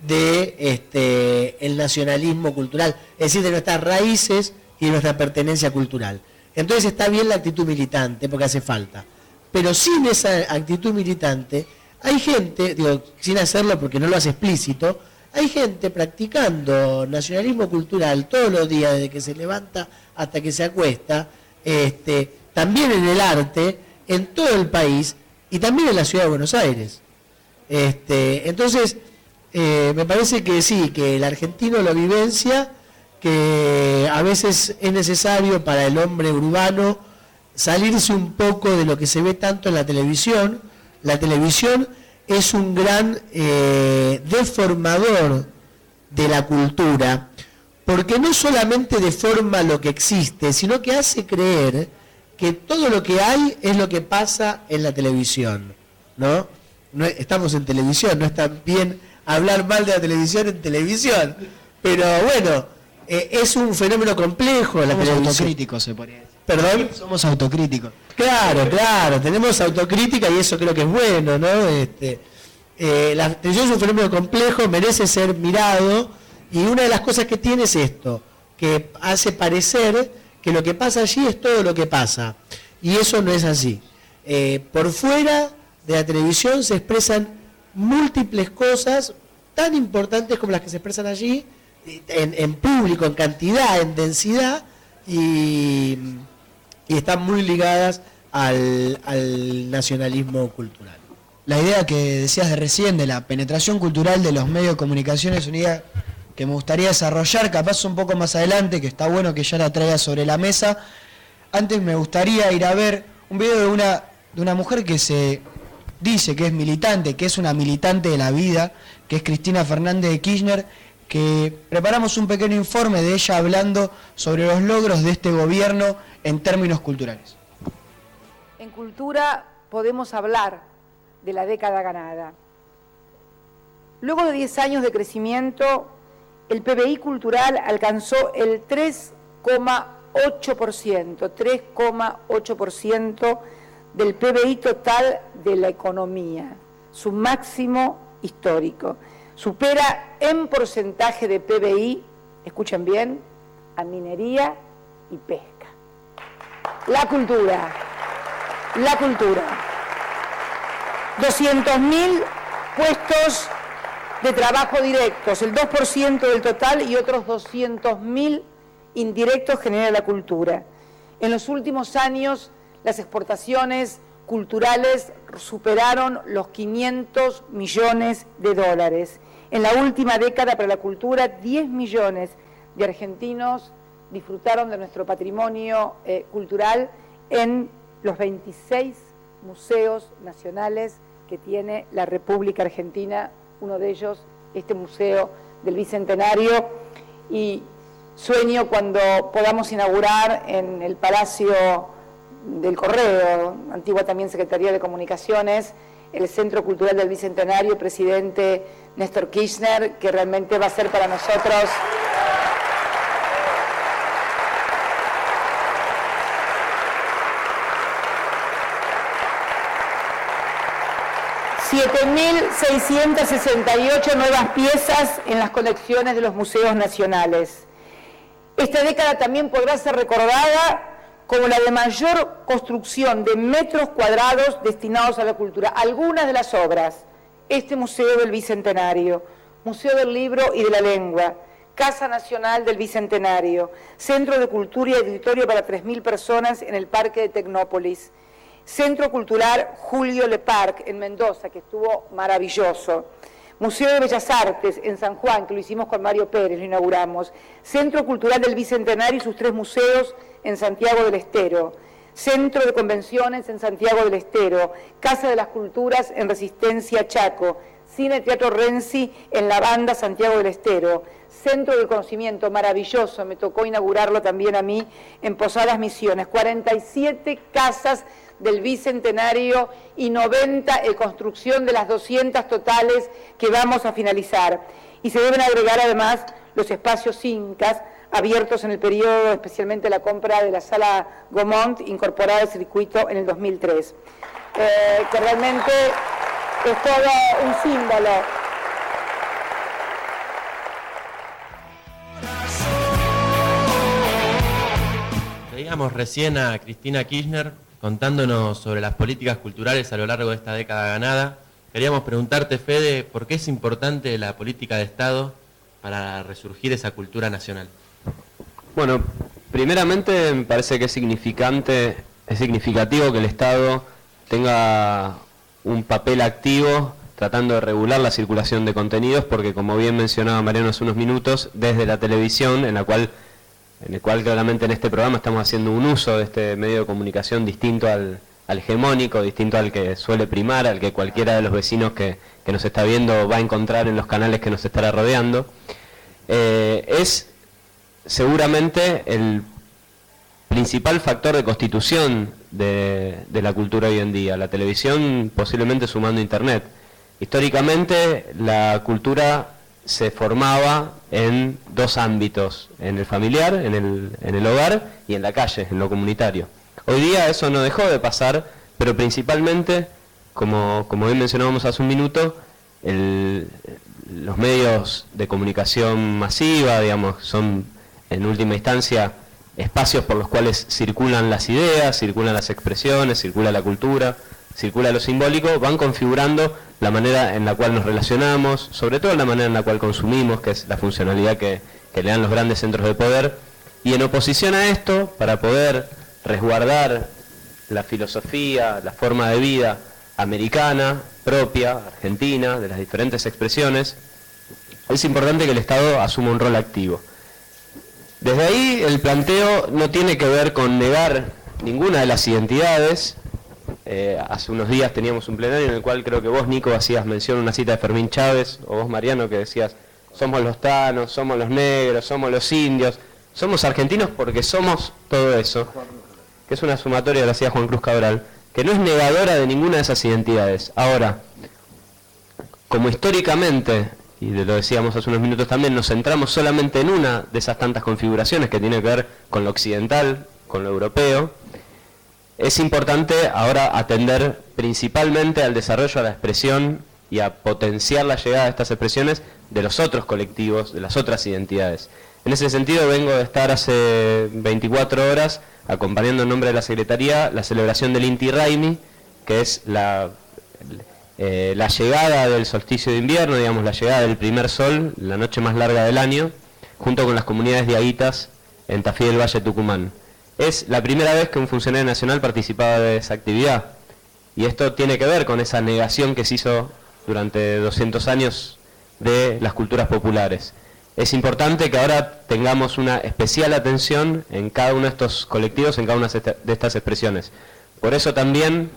de el nacionalismo cultural, es decir, de nuestras raíces y de nuestra pertenencia cultural. Entonces está bien la actitud militante porque hace falta, pero sin esa actitud militante hay gente, digo, sin hacerlo porque no lo hace explícito, hay gente practicando nacionalismo cultural todos los días, desde que se levanta hasta que se acuesta, también en el arte, en todo el país y también en la ciudad de Buenos Aires. Entonces, me parece que sí, que el argentino lo vivencia, que a veces es necesario para el hombre urbano salirse un poco de lo que se ve tanto en la televisión. La televisión es un gran deformador de la cultura, porque no solamente deforma lo que existe, sino que hace creer que todo lo que hay es lo que pasa en la televisión, ¿no? Estamos en televisión, no está bien hablar mal de la televisión en televisión, pero bueno, es un fenómeno complejo la televisión. Somos autocríticos, se podría decir. ¿Perdón? Somos autocríticos. Claro, tenemos autocrítica y eso creo que es bueno, ¿no? La televisión es un fenómeno complejo, merece ser mirado, y una de las cosas que tiene es esto, que hace parecer que lo que pasa allí es todo lo que pasa, y eso no es así. Por fuera de la televisión se expresan múltiples cosas tan importantes como las que se expresan allí, en público, en cantidad, en densidad, y están muy ligadas al nacionalismo cultural. La idea que decías de recién de la penetración cultural de los medios de comunicación es una idea que me gustaría desarrollar, capaz un poco más adelante, que está bueno que ya la traiga sobre la mesa. Antes me gustaría ir a ver un video de una mujer que se dice que es militante, que es una militante de la vida, que es Cristina Fernández de Kirchner, que preparamos un pequeño informe de ella hablando sobre los logros de este gobierno en términos culturales. En cultura podemos hablar de la década ganada. Luego de 10 años de crecimiento, el PBI cultural alcanzó el 3,8% del PBI total de la economía, su máximo histórico. Supera en porcentaje de PBI, escuchen bien, a minería y pesca. La cultura. 200.000 puestos de trabajo directos, el 2% del total, y otros 200.000 indirectos genera la cultura. En los últimos años, las exportaciones culturales superaron los 500 millones de dólares. En la última década para la cultura, 10 millones de argentinos disfrutaron de nuestro patrimonio cultural en los 26 museos nacionales que tiene la República Argentina, uno de ellos, este Museo del Bicentenario, y sueño cuando podamos inaugurar en el Palacio del Correo, antigua también Secretaría de Comunicaciones, el Centro Cultural del Bicentenario, presidente Néstor Kirchner, que realmente va a ser para nosotros $7.668 nuevas piezas en las colecciones de los museos nacionales. Esta década también podrá ser recordada como la de mayor construcción de metros cuadrados destinados a la cultura. Algunas de las obras: este Museo del Bicentenario, Museo del Libro y de la Lengua, Casa Nacional del Bicentenario, Centro de Cultura y Auditorio para 3.000 personas en el Parque de Tecnópolis, Centro Cultural Julio Leparc en Mendoza, que estuvo maravilloso, Museo de Bellas Artes en San Juan, que lo hicimos con Mario Pérez, lo inauguramos, Centro Cultural del Bicentenario y sus 3 museos en Santiago del Estero, Centro de Convenciones en Santiago del Estero, Casa de las Culturas en Resistencia Chaco, Cine Teatro Renzi en La Banda, Santiago del Estero, Centro del Conocimiento, maravilloso, me tocó inaugurarlo también a mí en Posadas Misiones, 47 casas del Bicentenario y 90 en construcción de las 200 totales que vamos a finalizar. Y se deben agregar además los espacios incas abiertos en el periodo, especialmente la compra de la Sala Gaumont, incorporada al circuito en el 2003. Que realmente es todo un símbolo. Veíamos recién a Cristina Kirchner contándonos sobre las políticas culturales a lo largo de esta década ganada. Queríamos preguntarte, Fede, ¿por qué es importante la política de Estado para resurgir esa cultura nacional? Bueno, primeramente me parece que es significativo que el Estado tenga un papel activo tratando de regular la circulación de contenidos, porque como bien mencionaba Mariano hace unos minutos, desde la televisión, en el cual claramente en este programa estamos haciendo un uso de este medio de comunicación distinto al hegemónico, distinto al que suele primar, al que cualquiera de los vecinos que nos está viendo va a encontrar en los canales que nos estará rodeando, es seguramente el principal factor de constitución de la cultura hoy en día. La televisión, posiblemente sumando Internet. Históricamente la cultura se formaba en 2 ámbitos: en el familiar, en el hogar, y en la calle, en lo comunitario. Hoy día eso no dejó de pasar, pero principalmente, como bien mencionábamos hace un minuto, los medios de comunicación masiva, digamos, son en última instancia espacios por los cuales circulan las ideas, circulan las expresiones, circula la cultura, circula lo simbólico, van configurando la manera en la cual nos relacionamos, sobre todo la manera en la cual consumimos, que es la funcionalidad que le dan los grandes centros de poder. Y en oposición a esto, para poder resguardar la filosofía, la forma de vida americana, propia, argentina, de las diferentes expresiones, es importante que el Estado asuma un rol activo. Desde ahí el planteo no tiene que ver con negar ninguna de las identidades, hace unos días teníamos un plenario en el cual creo que vos, Nico, hacías mención a una cita de Fermín Chávez, o vos, Mariano, que decías, somos los tanos, somos los negros, somos los indios, somos argentinos porque somos todo eso, que es una sumatoria de la hacía Juan Cruz Cabral, que no es negadora de ninguna de esas identidades. Ahora, como históricamente, y lo decíamos hace unos minutos también, nos centramos solamente en una de esas tantas configuraciones que tiene que ver con lo occidental, con lo europeo, es importante ahora atender principalmente al desarrollo, a la expresión y a potenciar la llegada de estas expresiones de los otros colectivos, de las otras identidades. En ese sentido vengo de estar hace 24 horas acompañando en nombre de la Secretaría la celebración del Inti Raymi, que es la llegada del solsticio de invierno, digamos, la llegada del primer sol, la noche más larga del año, junto con las comunidades diaguitas en Tafí del Valle, Tucumán. Es la primera vez que un funcionario nacional participaba de esa actividad, y esto tiene que ver con esa negación que se hizo durante 200 años de las culturas populares. Es importante que ahora tengamos una especial atención en cada uno de estos colectivos, en cada una de estas expresiones. Por eso también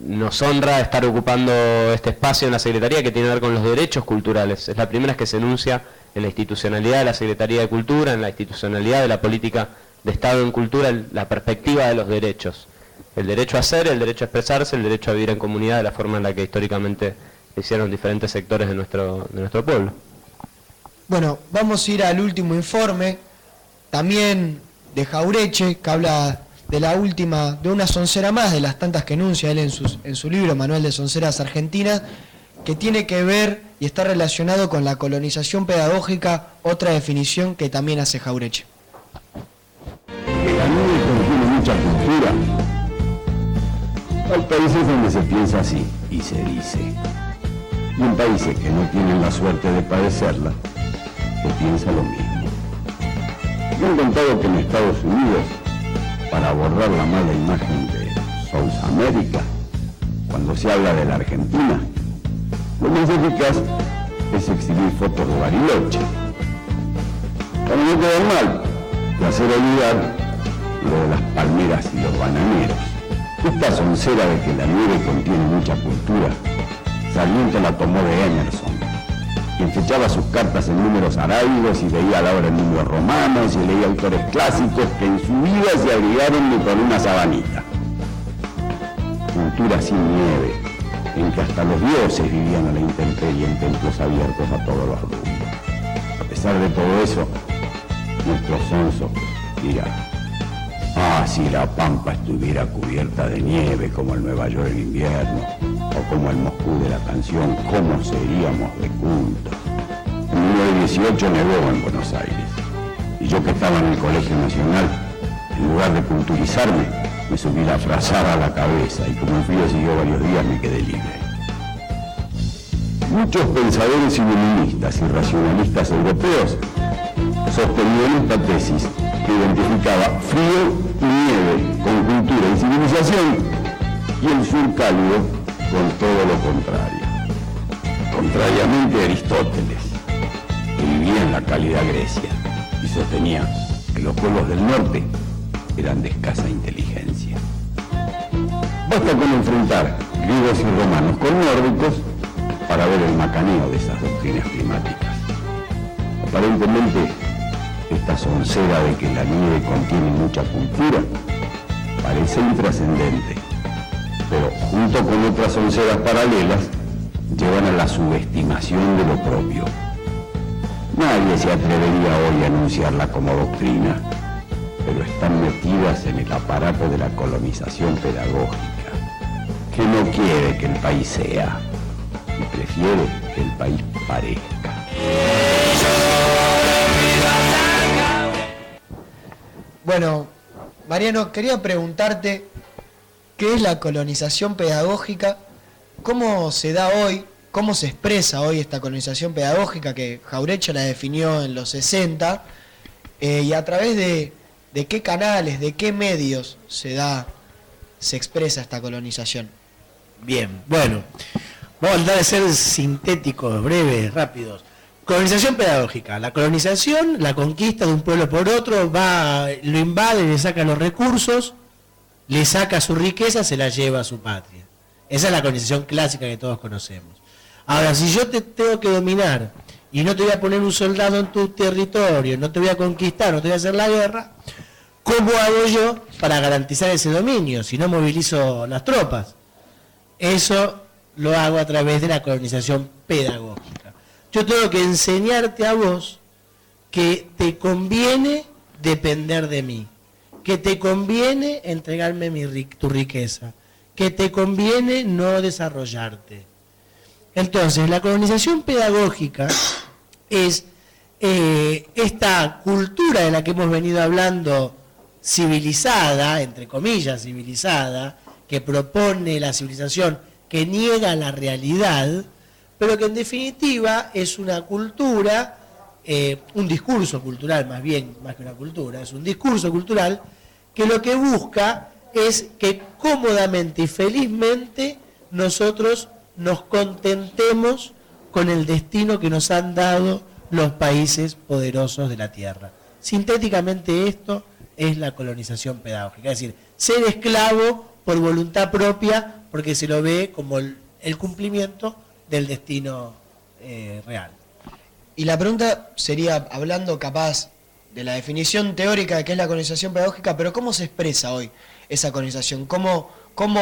nos honra estar ocupando este espacio en la Secretaría que tiene que ver con los derechos culturales. Es la primera vez que se enuncia en la institucionalidad de la Secretaría de Cultura, en la institucionalidad de la política de Estado en cultura, la perspectiva de los derechos. El derecho a hacer, el derecho a expresarse, el derecho a vivir en comunidad de la forma en la que históricamente hicieron diferentes sectores de nuestro pueblo. Bueno, vamos a ir al último informe, también de Jaureche, que habla de una soncera más de las tantas que enuncia él en su libro Manual de Sonceras Argentinas, que tiene que ver y está relacionado con la colonización pedagógica, otra definición que también hace Jaureche. La nieve contiene mucha cultura. Hay países donde se piensa así y se dice. Y en países que no tienen la suerte de padecerla, se piensa lo mismo. Me han contado que en Estados Unidos, para abordar la mala imagen de South America, cuando se habla de la Argentina, lo más eficaz es exhibir fotos de Bariloche. Para no quedar mal, y hacer olvidar lo de las palmeras y los bananeros. Esta soncera de que la nieve contiene mucha cultura, Sarmiento la tomó de Emerson, quien fechaba sus cartas en números arábigos y veía la obra en números romanos y leía autores clásicos que en su vida se abrigaron con una sabanita. Cultura sin nieve, en que hasta los dioses vivían a la intemperie en templos abiertos a todos los rumbos. A pesar de todo eso, nuestro sonso dirá: ah, si la Pampa estuviera cubierta de nieve como el Nueva York en invierno, o como el Moscú de la canción, ¿cómo seríamos de cultos? En 1918 nevó en Buenos Aires, y yo que estaba en el Colegio Nacional, en lugar de culturizarme, me subí la frazada a la cabeza, y como el frío siguió varios días, me quedé libre. Muchos pensadores iluministas y racionalistas europeos sostenían esta tesis que identificaba frío y nieve con cultura y civilización, y el sur cálido con todo lo contrario. Contrariamente a Aristóteles, que vivía en la cálida Grecia y sostenía que los pueblos del norte eran de escasa inteligencia. Basta con enfrentar griegos y romanos con nórdicos para ver el macaneo de esas doctrinas climáticas. Aparentemente, esta soncera de que la nieve contiene mucha cultura parece intrascendente, pero junto con otras sonceras paralelas llevan a la subestimación de lo propio. Nadie se atrevería hoy a anunciarla como doctrina, pero están metidas en el aparato de la colonización pedagógica, que no quiere que el país sea, y prefiere que el país parezca. Bueno, Mariano, quería preguntarte qué es la colonización pedagógica, cómo se da hoy, cómo se expresa hoy esta colonización pedagógica que Jaureche la definió en los 60, y a través de qué canales, de qué medios se expresa esta colonización. Bien, bueno, vamos a tratar de ser sintéticos, breves, rápidos. Colonización pedagógica. La colonización, la conquista de un pueblo por otro, lo invade, le saca los recursos le saca su riqueza, se la lleva a su patria. Esa es la colonización clásica que todos conocemos. Ahora, si yo te tengo que dominar y no te voy a poner un soldado en tu territorio, no te voy a conquistar, no te voy a hacer la guerra, ¿cómo hago yo para garantizar ese dominio si no movilizo las tropas? Eso lo hago a través de la colonización pedagógica. Yo tengo que enseñarte a vos que te conviene depender de mí, que te conviene entregarme tu riqueza, que te conviene no desarrollarte. Entonces, la colonización pedagógica es esta cultura de la que hemos venido hablando, civilizada, entre comillas civilizada, que propone la civilización, que niega la realidad, pero que en definitiva es una cultura, un discurso cultural más bien, más que una cultura, es un discurso cultural que lo que busca es que cómodamente y felizmente nosotros nos contentemos con el destino que nos han dado los países poderosos de la tierra. Sintéticamente esto es la colonización pedagógica, es decir, ser esclavo por voluntad propia porque se lo ve como el cumplimiento del destino real. Y la pregunta sería, hablando capaz de la definición teórica de qué es la colonización pedagógica, pero ¿cómo se expresa hoy esa colonización? ¿Cómo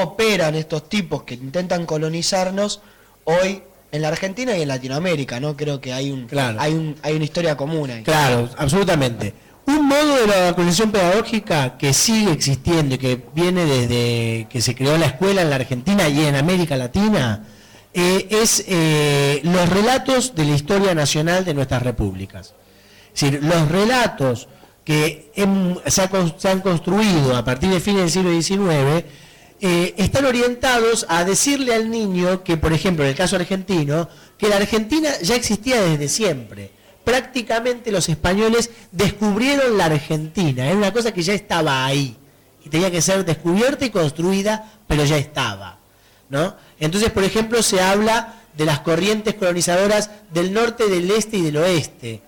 operan estos tipos que intentan colonizarnos hoy en la Argentina y en Latinoamérica? ¿No? Creo que hay una historia común ahí. Claro, absolutamente. Un modo de la colonización pedagógica que sigue existiendo y que viene desde que se creó la escuela en la Argentina y en América Latina es los relatos de la historia nacional de nuestras repúblicas. Es decir, los relatos que se han construido a partir de fines del siglo XIX están orientados a decirle al niño que, por ejemplo, en el caso argentino, que la Argentina ya existía desde siempre. Prácticamente los españoles descubrieron la Argentina, era una cosa que ya estaba ahí y tenía que ser descubierta y construida, pero ya estaba, ¿no? Entonces, por ejemplo, se habla de las corrientes colonizadoras del norte, del este y del oeste,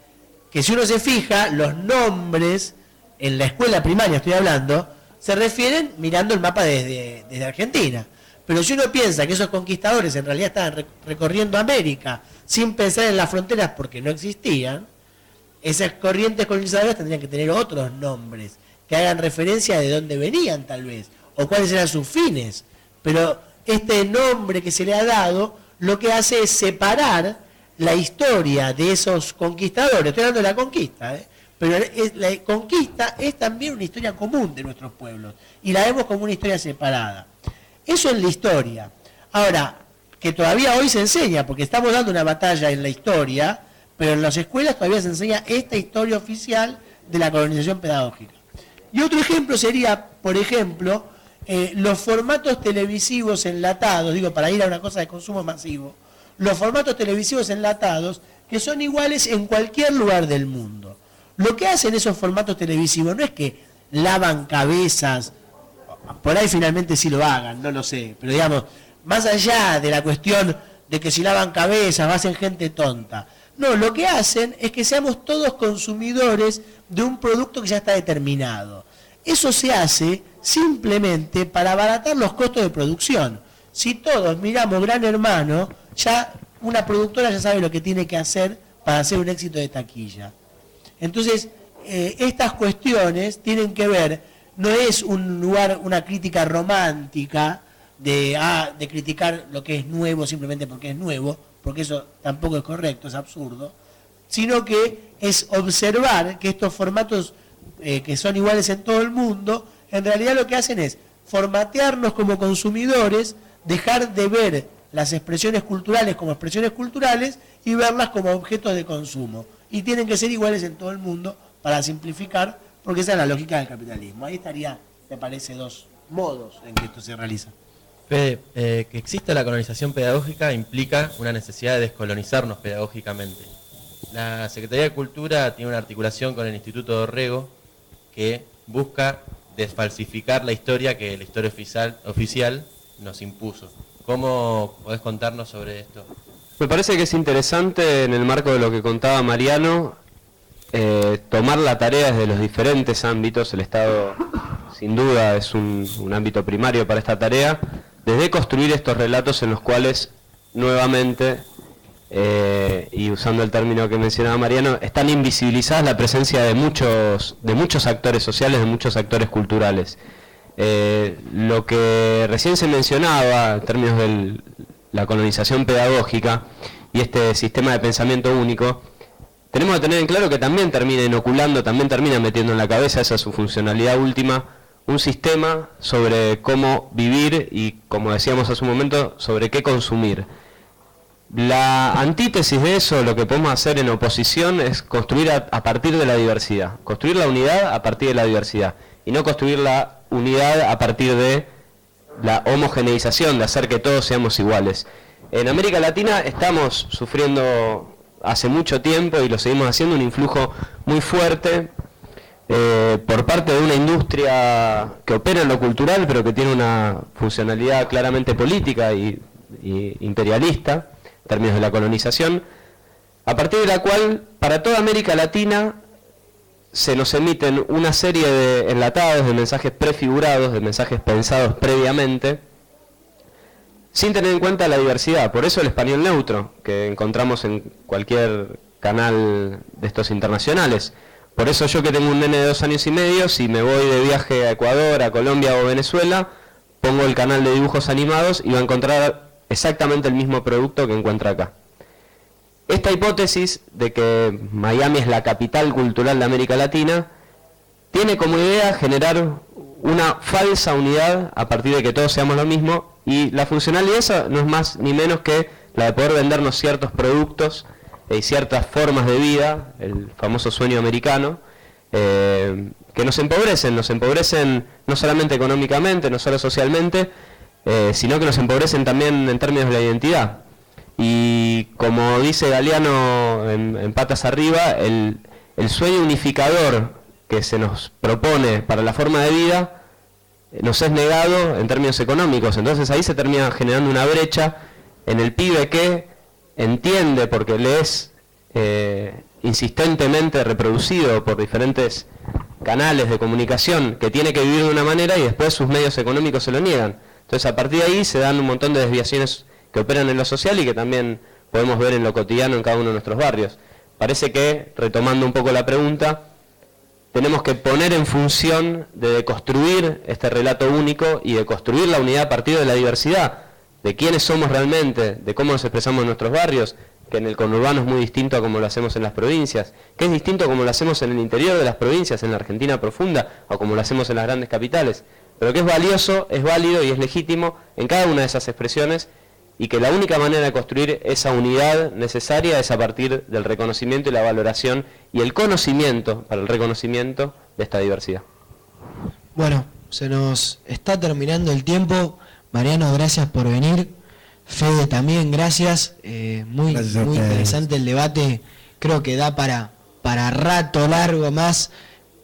que si uno se fija, los nombres en la escuela primaria, estoy hablando, se refieren mirando el mapa desde Argentina. Pero si uno piensa que esos conquistadores en realidad estaban recorriendo América sin pensar en las fronteras porque no existían, esas corrientes colonizadoras tendrían que tener otros nombres que hagan referencia de dónde venían tal vez, o cuáles eran sus fines. Pero este nombre que se le ha dado lo que hace es separar la historia de esos conquistadores. Estoy hablando de la conquista, pero la conquista es también una historia común de nuestros pueblos y la vemos como una historia separada. Eso es la historia. Ahora, que todavía hoy se enseña, porque estamos dando una batalla en la historia, pero en las escuelas todavía se enseña esta historia oficial de la colonización pedagógica. Y otro ejemplo sería, por ejemplo, los formatos televisivos enlatados, digo, para ir a una cosa de consumo masivo, los formatos televisivos enlatados que son iguales en cualquier lugar del mundo. Lo que hacen esos formatos televisivos no es que lavan cabezas, por ahí finalmente sí lo hagan, no lo sé, pero digamos, más allá de la cuestión de que si lavan cabezas, hacen gente tonta. No, lo que hacen es que seamos todos consumidores de un producto que ya está determinado. Eso se hace simplemente para abaratar los costos de producción. Si todos miramos Gran Hermano, ya una productora ya sabe lo que tiene que hacer para hacer un éxito de taquilla. Entonces, estas cuestiones tienen que ver, no es un lugar, una crítica romántica de criticar lo que es nuevo simplemente porque es nuevo, porque eso tampoco es correcto, es absurdo, sino que es observar que estos formatos que son iguales en todo el mundo, en realidad lo que hacen es formatearnos como consumidores, dejar de ver las expresiones culturales como expresiones culturales y verlas como objetos de consumo. Y tienen que ser iguales en todo el mundo para simplificar, porque esa es la lógica del capitalismo. Ahí estaría, me parece, dos modos en que esto se realiza. Fede, que exista la colonización pedagógica implica una necesidad de descolonizarnos pedagógicamente. La Secretaría de Cultura tiene una articulación con el Instituto Dorrego que busca desfalsificar la historia que la historia oficial nos impuso. ¿Cómo podés contarnos sobre esto? Me parece que es interesante, en el marco de lo que contaba Mariano, tomar la tarea desde los diferentes ámbitos. El Estado sin duda es un ámbito primario para esta tarea, desde construir estos relatos en los cuales nuevamente, y usando el término que mencionaba Mariano, están invisibilizadas la presencia de muchos actores sociales, de muchos actores culturales. Lo que recién se mencionaba en términos de la colonización pedagógica y este sistema de pensamiento único, tenemos que tener en claro que también termina inoculando, también termina metiendo en la cabeza, esa es su funcionalidad última, un sistema sobre cómo vivir y, como decíamos hace un momento, sobre qué consumir. La antítesis de eso, lo que podemos hacer en oposición, es construir a partir de la diversidad, construir la unidad a partir de la diversidad, y no construir la unidad a partir de la homogeneización, de hacer que todos seamos iguales. En América Latina estamos sufriendo hace mucho tiempo, y lo seguimos haciendo, un influjo muy fuerte por parte de una industria que opera en lo cultural, pero que tiene una funcionalidad claramente política y imperialista, en términos de la colonización, a partir de la cual, para toda América Latina, se nos emiten una serie de enlatados, de mensajes prefigurados, de mensajes pensados previamente, sin tener en cuenta la diversidad. Por eso el español neutro, que encontramos en cualquier canal de estos internacionales. Por eso yo, que tengo un nene de 2 años y medio, si me voy de viaje a Ecuador, a Colombia o Venezuela, pongo el canal de dibujos animados y va a encontrar exactamente el mismo producto que encuentra acá. Esta hipótesis de que Miami es la capital cultural de América Latina tiene como idea generar una falsa unidad a partir de que todos seamos lo mismo, y la funcionalidad esa no es más ni menos que la de poder vendernos ciertos productos y ciertas formas de vida, el famoso sueño americano, que nos empobrecen no solamente económicamente, no solo socialmente, sino que nos empobrecen también en términos de la identidad. Y como dice Galeano en Patas Arriba, el sueño unificador que se nos propone para la forma de vida nos es negado en términos económicos. Entonces ahí se termina generando una brecha en el pibe que entiende, porque le es insistentemente reproducido por diferentes canales de comunicación, que tiene que vivir de una manera y después sus medios económicos se lo niegan. Entonces a partir de ahí se dan un montón de desviaciones que operan en lo social y que también podemos ver en lo cotidiano en cada uno de nuestros barrios. Parece que, retomando un poco la pregunta, tenemos que poner en función de deconstruir este relato único y de construir la unidad a partir de la diversidad, de quiénes somos realmente, de cómo nos expresamos en nuestros barrios, que en el conurbano es muy distinto a como lo hacemos en las provincias, que es distinto a como lo hacemos en el interior de las provincias, en la Argentina profunda, o como lo hacemos en las grandes capitales, pero que es valioso, es válido y es legítimo en cada una de esas expresiones, y que la única manera de construir esa unidad necesaria es a partir del reconocimiento y la valoración y el conocimiento para el reconocimiento de esta diversidad. Bueno, se nos está terminando el tiempo. Mariano, gracias por venir. Fede, también gracias. Muy interesante el debate. Creo que da para rato largo más,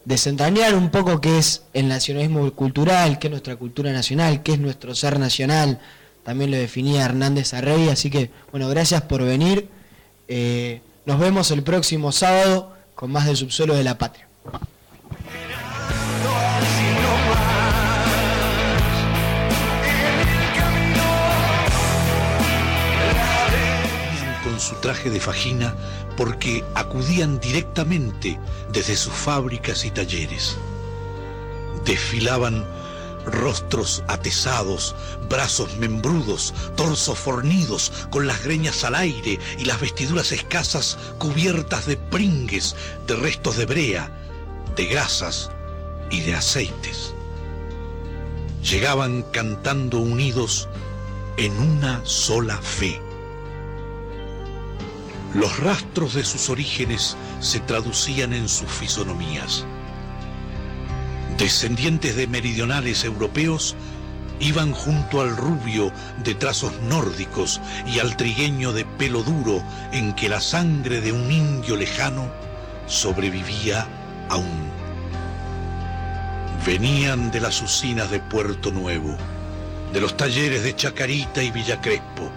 desentrañar un poco qué es el nacionalismo cultural, qué es nuestra cultura nacional, qué es nuestro ser nacional. También lo definía Hernández Arrey, así que, bueno, gracias por venir. Nos vemos el próximo sábado con más del Subsuelo de la Patria. Con su traje de fajina porque acudían directamente desde sus fábricas y talleres. Desfilaban rostros atesados, brazos membrudos, torsos fornidos, con las greñas al aire y las vestiduras escasas cubiertas de pringues, de restos de brea, de grasas y de aceites. Llegaban cantando unidos en una sola fe. Los rastros de sus orígenes se traducían en sus fisonomías. Descendientes de meridionales europeos, iban junto al rubio de trazos nórdicos y al trigueño de pelo duro en que la sangre de un indio lejano sobrevivía aún. Venían de las usinas de Puerto Nuevo, de los talleres de Chacarita y Villa Crespo,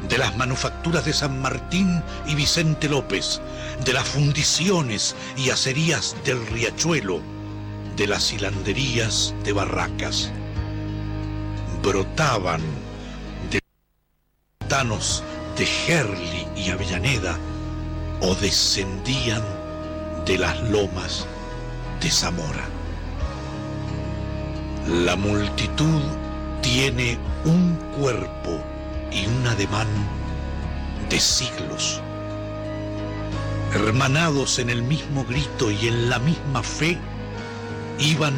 de las manufacturas de San Martín y Vicente López, de las fundiciones y acerías del Riachuelo, de las hilanderías de Barracas. Brotaban de los pantanos de Gerli y Avellaneda o descendían de las lomas de Zamora. La multitud tiene un cuerpo y un ademán de siglos. Hermanados en el mismo grito y en la misma fe, iban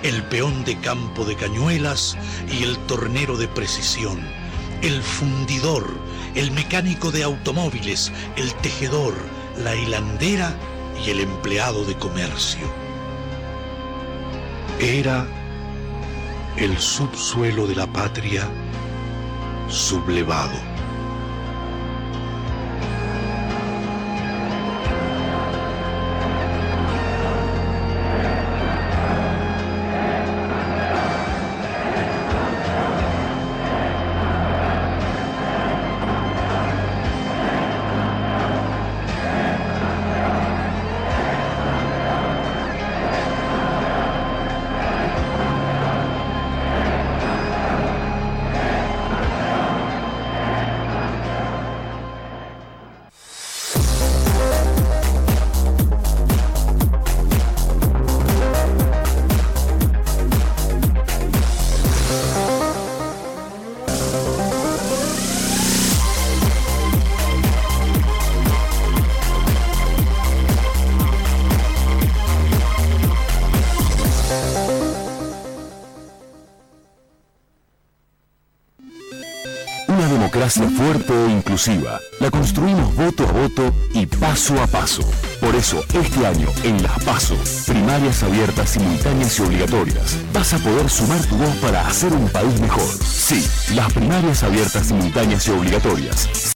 el peón de campo de Cañuelas y el tornero de precisión, el fundidor, el mecánico de automóviles, el tejedor, la hilandera y el empleado de comercio. Era el subsuelo de la patria sublevado. Democracia fuerte e inclusiva. La construimos voto a voto y paso a paso. Por eso, este año, en las PASO, primarias abiertas, simultáneas y obligatorias, vas a poder sumar tu voz para hacer un país mejor. Sí, las primarias abiertas, simultáneas y obligatorias.